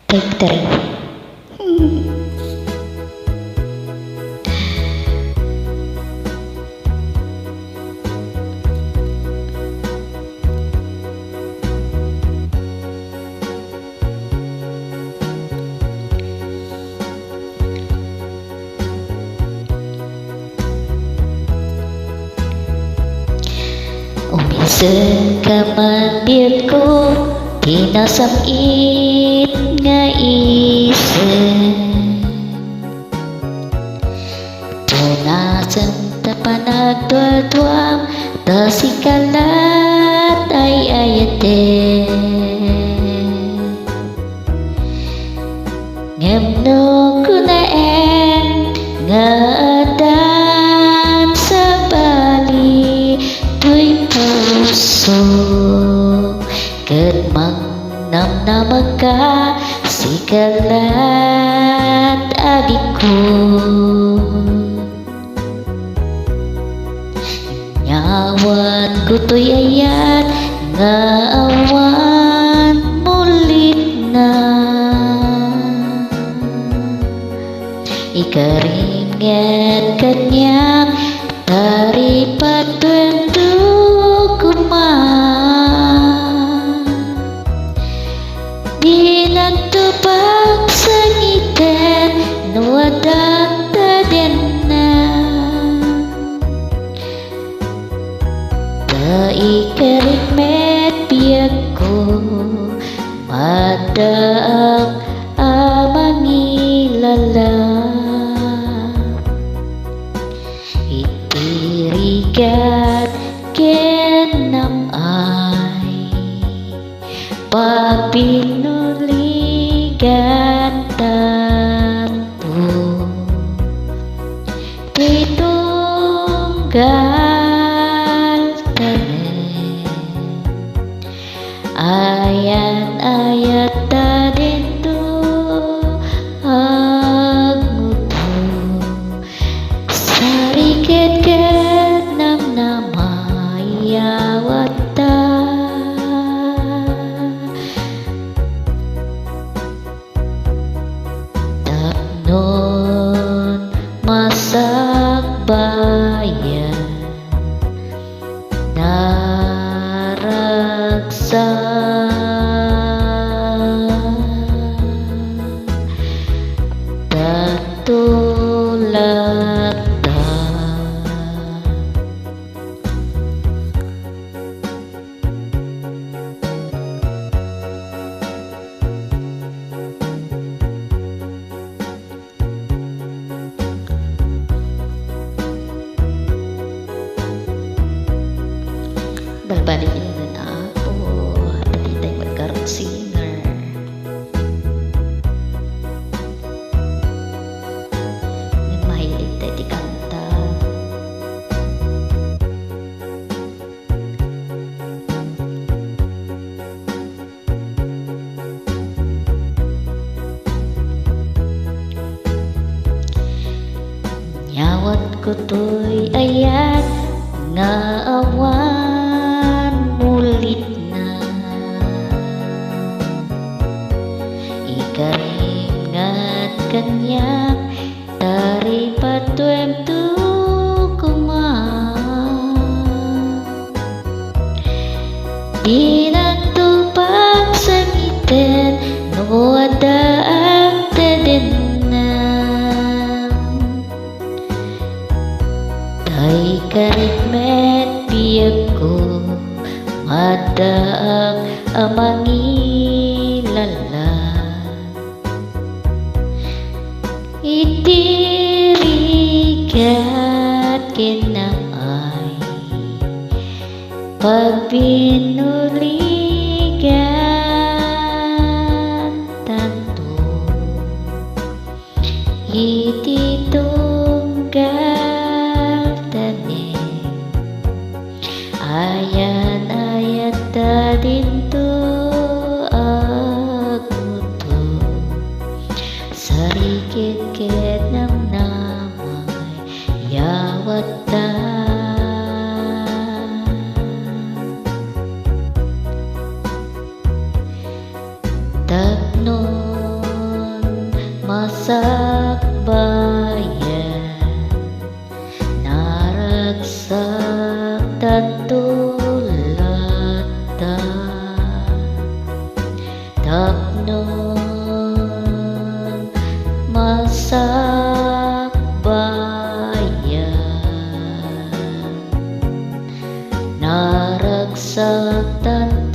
Take 3. Umisig ka man biyod ko, tinasamit nga isip. Punasan ta panagdwal-dwam, ta sikalat ay ayate. Ngemno ko na nga adan sa bali tuy puso. Ket mangnamnamag ka sikalat adikku. Nyawat ko to'y ayat nga awan mulit na. Ikaringet kanyang taripat tuwento kuman. Di nagtupag sa ngiten nuwadak ta din na. Ta ikaringet biyag ko madaak amang ilala. Itirigat kenam ay papinuligan tanto titunggal tanen ayan ayat ta dito agmuto sarikit kenam namayawat ta. Tapnon masakbayan naragsa. Tatulad ta balbalikin na ako pati tayo magkaroon singer. May mahilig tayo di kanta. Nyawat ko to'y ayat nga awan mulit na. Ikaringat kanyang taripat tuwento kuman. Di nagtupag sa ngiten nuwadaan ta din na. Tay karigmet biyag ko madaak amang ilala. Itirigat kenam ay pagbinuligan tanto ititunggal tanin ayan ayat ta dinto agmuto sarikit kenam namay yawat ta. Naragsak